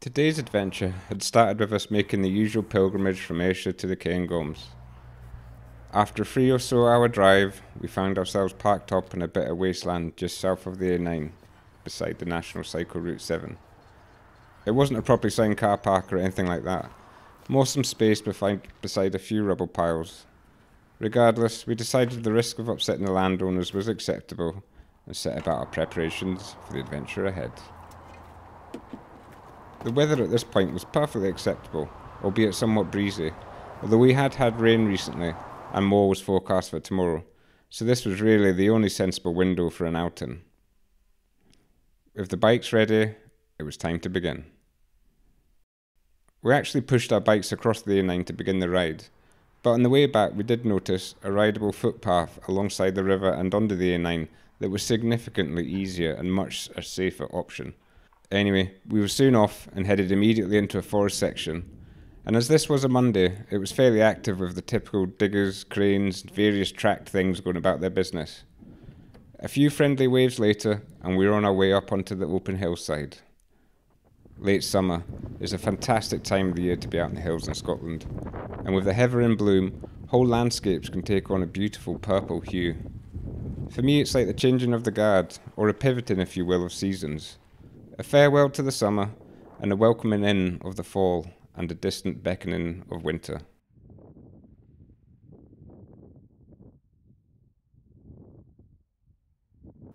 Today's adventure had started with us making the usual pilgrimage from Ayrshire to the Cairngorms. After a 3 or so hour drive, we found ourselves parked up in a bit of wasteland just south of the A9, beside the National Cycle Route 7. It wasn't a properly signed car park or anything like that, more some space beside a few rubble piles. Regardless, we decided the risk of upsetting the landowners was acceptable and set about our preparations for the adventure ahead. The weather at this point was perfectly acceptable, albeit somewhat breezy, although we had had rain recently and more was forecast for tomorrow, so this was really the only sensible window for an outing. With the bikes ready, it was time to begin. We actually pushed our bikes across the A9 to begin the ride, but on the way back we did notice a rideable footpath alongside the river and under the A9 that was significantly easier and much a safer option. Anyway, we were soon off and headed immediately into a forest section, and as this was a Monday, it was fairly active with the typical diggers, cranes, and various tracked things going about their business. A few friendly waves later, and we were on our way up onto the open hillside. Late summer is a fantastic time of the year to be out in the hills in Scotland, and with the heather in bloom, whole landscapes can take on a beautiful purple hue. For me, it's like the changing of the guard, or a pivoting, if you will, of seasons. A farewell to the summer, and a welcoming in of the fall, and a distant beckoning of winter.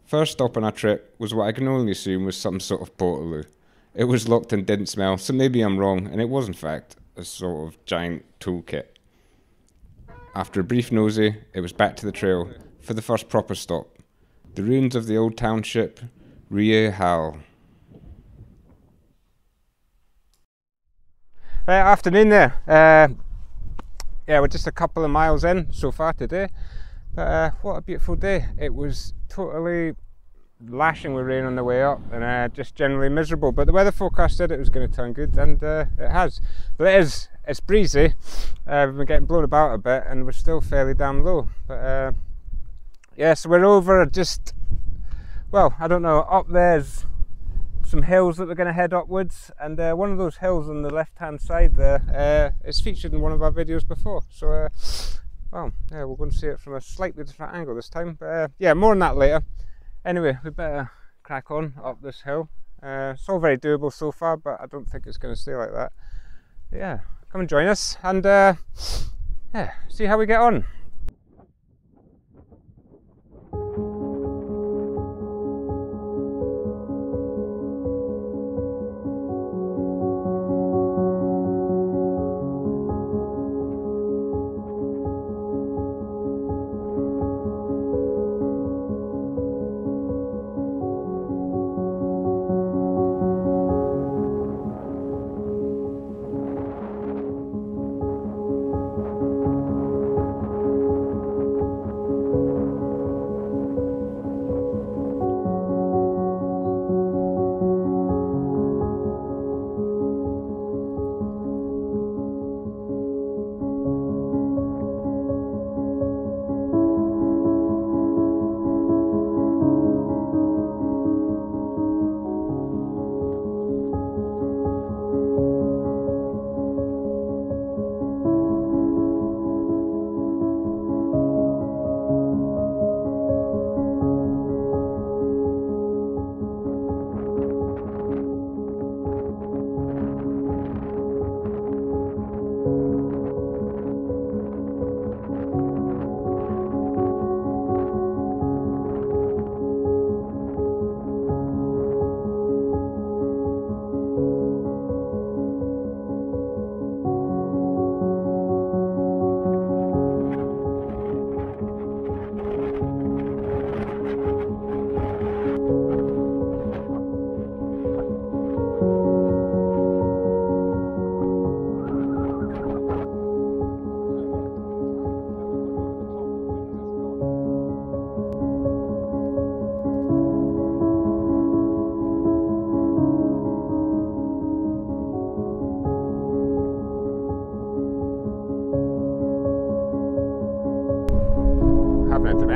First stop on our trip was what I can only assume was some sort of portaloo. It was locked and didn't smell, so maybe I'm wrong, and it was in fact a sort of giant toolkit. After a brief nosy, it was back to the trail for the first proper stop, the ruins of the old township, Rie Hall. Afternoon there. Yeah, we're just a couple of miles in so far today, but what a beautiful day. It was totally lashing with rain on the way up and just generally miserable, but the weather forecast said it was going to turn good, and it has. But it's breezy. We've been getting blown about a bit and we're still fairly damn low, but yeah, so we're over just, well, I don't know, up there's some hills that we're going to head upwards, and one of those hills on the left hand side there is featured in one of our videos before, so well, yeah, we're going to see it from a slightly different angle this time, but yeah, more on that later. Anyway, we better crack on up this hill. It's all very doable so far, but I don't think it's going to stay like that. But yeah, come and join us and yeah, see how we get on.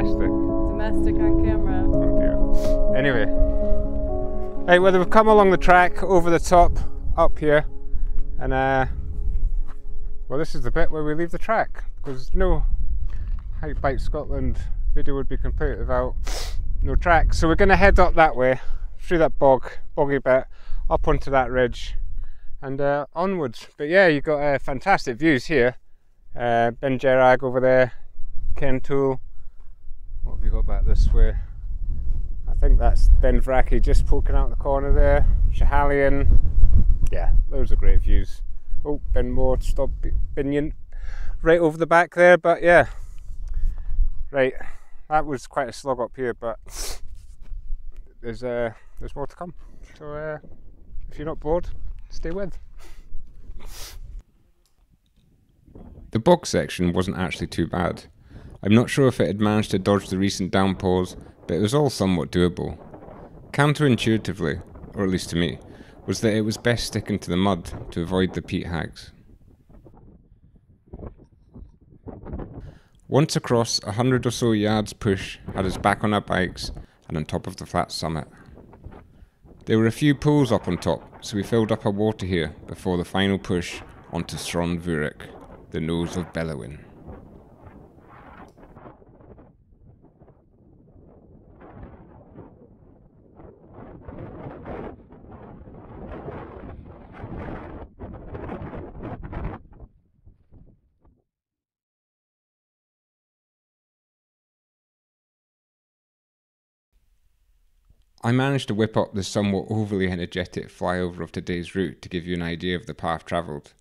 Domestic on camera. Oh dear. Anyway, right, well, we've come along the track over the top up here, and well, this is the bit where we leave the track, because no Hike Bike Scotland video would be complete without no track. So we're going to head up that way, through that boggy bit, up onto that ridge, and onwards. But yeah, you've got fantastic views here. Ben-Gerag over there, Kentool. What have you got back this way? I think that's Ben Vraki just poking out the corner there. Schiehallion. Yeah, those are great views. Oh, Benmore, Stop Binion, right over the back there. But yeah, right, that was quite a slog up here, but there's more to come. So if you're not bored, stay with. The bog section wasn't actually too bad. I'm not sure if it had managed to dodge the recent downpours, but it was all somewhat doable. Counterintuitively, or at least to me, was that it was best sticking to the mud to avoid the peat hags. Once across, 100 or so yards push had us back on our bikes and on top of the flat summit. There were a few pools up on top, so we filled up our water here before the final push onto Stron Vurik, the nose of Bellowin. I managed to whip up the somewhat overly energetic flyover of today's route to give you an idea of the path travelled.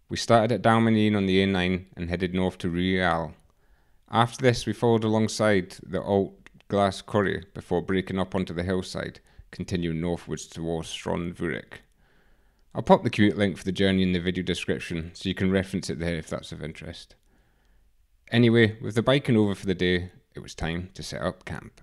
We started at Dalmanine on the A9 and headed north to Rial. After this we followed alongside the Alt Glass Quarry before breaking up onto the hillside, continuing northwards towards Stron Vurik. I'll pop the commute link for the journey in the video description so you can reference it there if that's of interest. Anyway, with the biking over for the day, it was time to set up camp.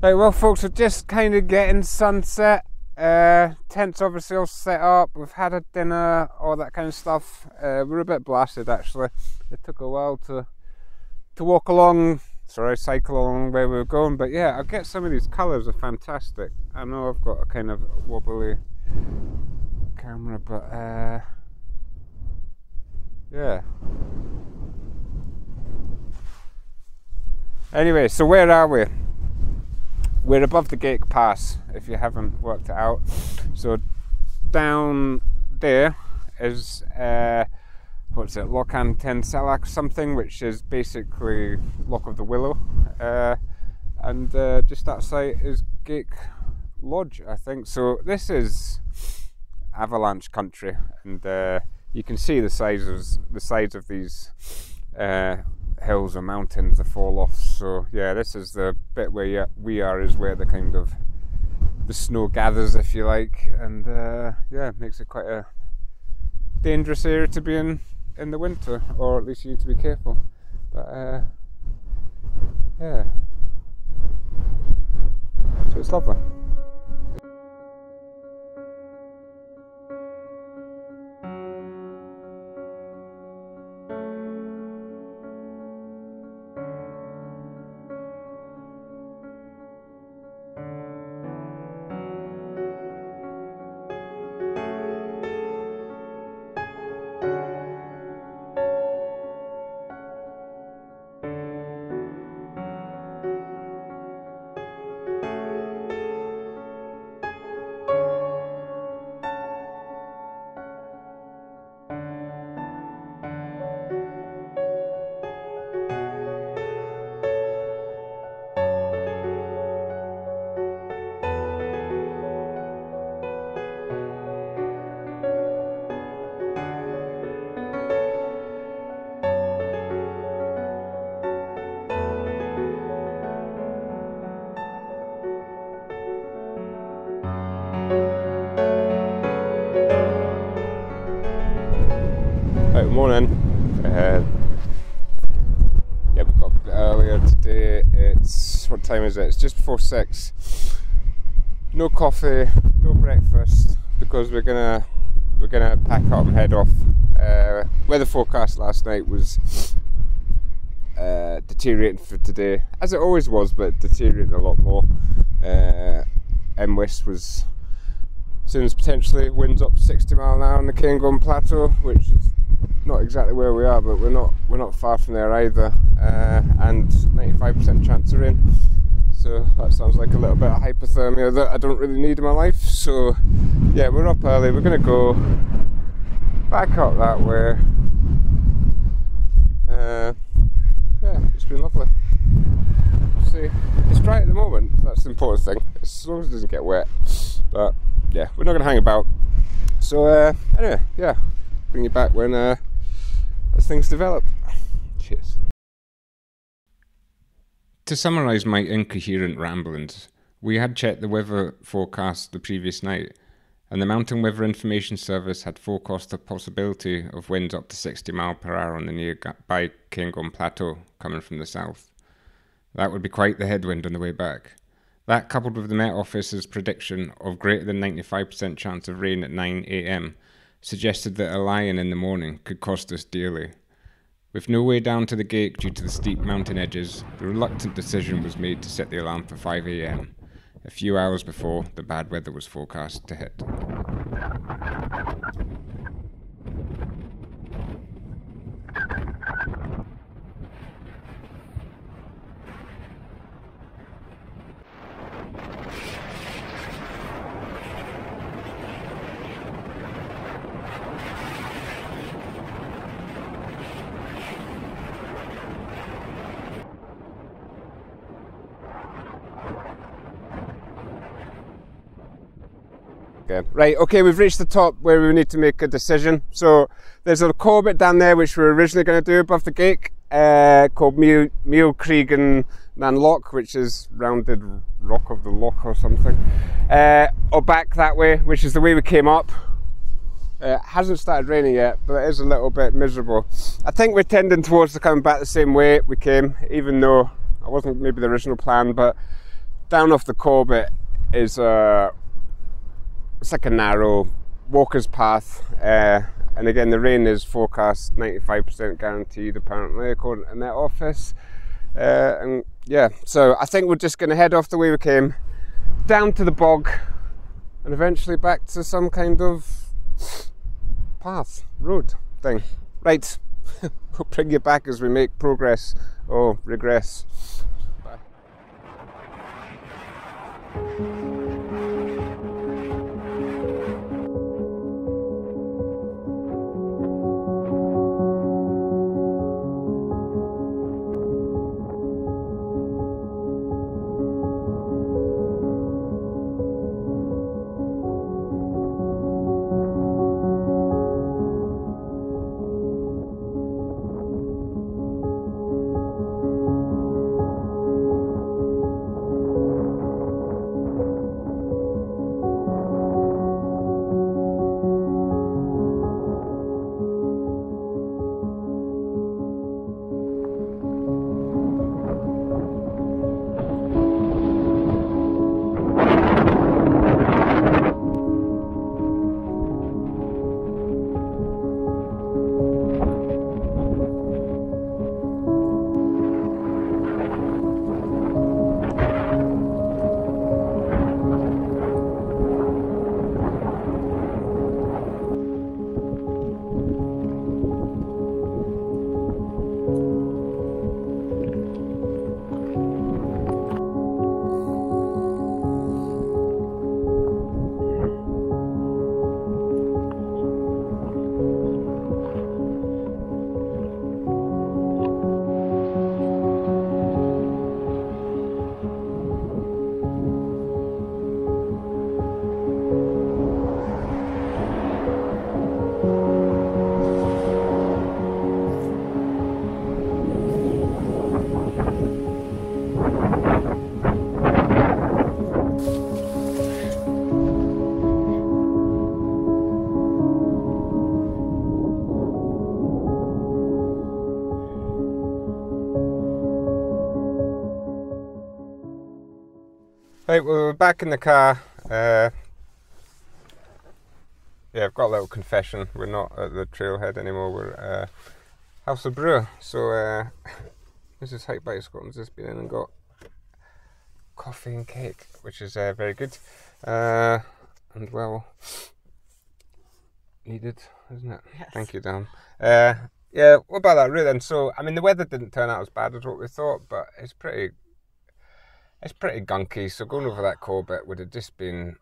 Right, well folks, we're just kind of getting sunset. Tent's obviously all set up, we've had a dinner, all that kind of stuff. We're a bit blasted actually. It took a while to walk along, cycle along where we were going, but yeah, I'll get some of these colours are fantastic. I know I've got a kind of wobbly camera, but yeah. Anyway, so where are we? We're above the Gate Pass, if you haven't worked it out. So down there is what's it, Loch an Ten Salach something, which is basically Loch of the Willow, and just outside is Gate Lodge, I think. So this is avalanche country, and you can see the sides of these hills or mountains, the fall offs. So yeah, this is the bit where we are, is where the kind of the snow gathers, if you like, and yeah, it makes it quite a dangerous area to be in the winter, or at least you need to be careful. But yeah, so it's lovely. Morning. Yeah, we got up a bit earlier today. What time is it? It's just before 6. No coffee, no breakfast, because we're gonna pack up and head off. Weather forecast last night was deteriorating for today, as it always was, but deteriorating a lot more. West was soon as potentially winds up to 60 mile an hour on the Cairngorms plateau, which is not exactly where we are, but we're not far from there either. And 95% chance of rain. So that sounds like a little bit of hypothermia that I don't really need in my life. So yeah, we're up early. We're going to go back up that way. Yeah, it's been lovely. See, it's dry at the moment. That's the important thing. As long as it doesn't get wet. But yeah, we're not going to hang about. So anyway, yeah, bring you back when as things develop. Cheers. To summarise my incoherent ramblings, we had checked the weather forecast the previous night, and the Mountain Weather Information Service had forecast the possibility of winds up to 60 mph on the nearby Cairngorms Plateau coming from the south. That would be quite the headwind on the way back. That, coupled with the Met Office's prediction of greater than 95% chance of rain at 9 AM, suggested that a lie-in in the morning could cost us dearly. With no way down to the gate due to the steep mountain edges, the reluctant decision was made to set the alarm for 5 AM, a few hours before the bad weather was forecast to hit. Right, okay, we've reached the top where we need to make a decision. So there's a corbett down there which we were originally going to do above the gate, called Meal Creek and Nanlock, which is Rounded Rock of the Loch or something, or back that way, which is the way we came up. It hasn't started raining yet, but it is a little bit miserable. I think we're tending towards coming back the same way we came, even though it wasn't maybe the original plan. But down off the corbett is it's like a narrow walker's path, and again the rain is forecast 95% guaranteed apparently according to the Met Office, and yeah, so I think we're just going to head off the way we came, down to the bog, and eventually back to some kind of path, road thing. Right, we'll bring you back as we make progress or regress. Bye. Right, well, we're back in the car. Yeah, I've got a little confession. We're not at the trailhead anymore. We're at House of Brew. So this is Hike Bicycles. Just been in and got coffee and cake, which is very good and well needed, isn't it? Yes. Thank you, Dan. Yeah, what about that route then? So, I mean, the weather didn't turn out as bad as what we thought, but it's pretty gunky. So going over that coal bit would have just been,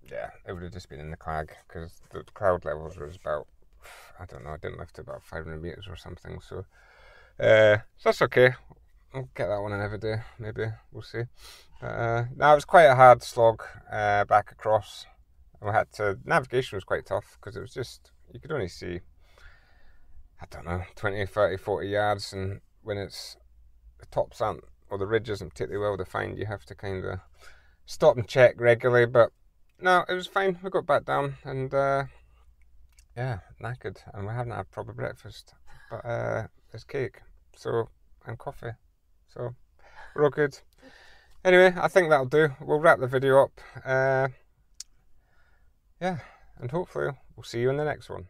yeah, it would have just been in the clag because the cloud levels was about, I don't know, I didn't lift to about 500 meters or something. So, so that's okay. I'll get that one another day, maybe. We'll see. Now it was quite a hard slog back across. We had to, navigation was quite tough because it was just, you could only see, I don't know, 20, 30, 40 yards, and when it's, the tops aren't, or the ridge isn't particularly well defined, you have to kind of stop and check regularly, but no, it was fine. We got back down and yeah, knackered, and we haven't had proper breakfast, but there's cake, so, and coffee, so we're all good. Anyway, I think that'll do. We'll wrap the video up. Yeah, and hopefully we'll see you in the next one.